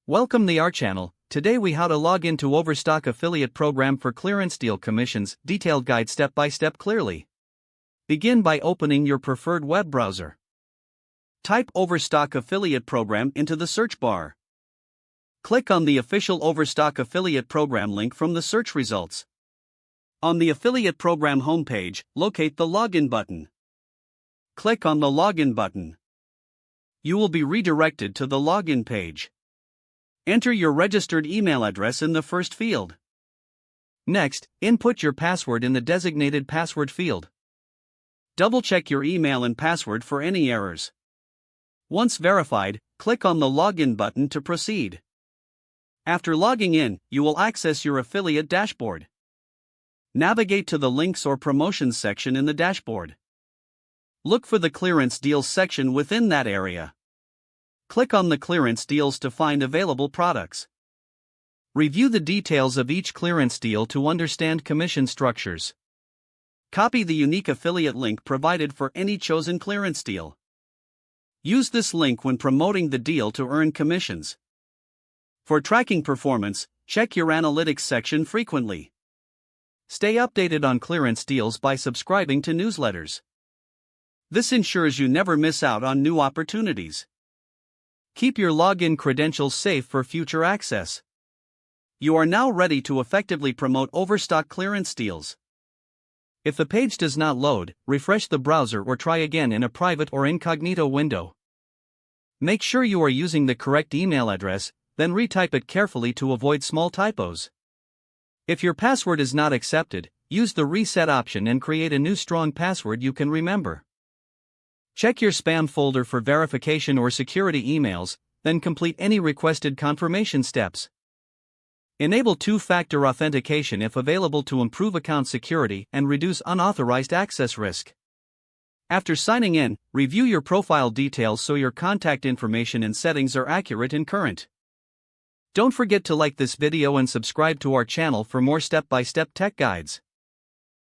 Welcome to our channel. Today we how to log into Overstock affiliate program for clearance deal commissions, detailed guide step by step clearly. Begin by opening your preferred web browser. Type Overstock affiliate program into the search bar. Click on the official Overstock affiliate program link from the search results. On the affiliate program homepage, locate the login button. Click on the login button. You will be redirected to the login page. Enter your registered email address in the first field. Next, input your password in the designated password field. Double-check your email and password for any errors. Once verified, click on the Login button to proceed. After logging in, you will access your affiliate dashboard. Navigate to the Links or Promotions section in the dashboard. Look for the Clearance Deals section within that area. Click on the clearance deals to find available products. Review the details of each clearance deal to understand commission structures. Copy the unique affiliate link provided for any chosen clearance deal. Use this link when promoting the deal to earn commissions. For tracking performance, check your analytics section frequently. Stay updated on clearance deals by subscribing to newsletters. This ensures you never miss out on new opportunities. Keep your login credentials safe for future access. You are now ready to effectively promote Overstock clearance deals. If the page does not load, refresh the browser or try again in a private or incognito window. Make sure you are using the correct email address, then retype it carefully to avoid small typos. If your password is not accepted, use the reset option and create a new strong password you can remember. Check your spam folder for verification or security emails, then complete any requested confirmation steps. Enable two-factor authentication if available to improve account security and reduce unauthorized access risk. After signing in, review your profile details so your contact information and settings are accurate and current. Don't forget to like this video and subscribe to our channel for more step-by-step tech guides.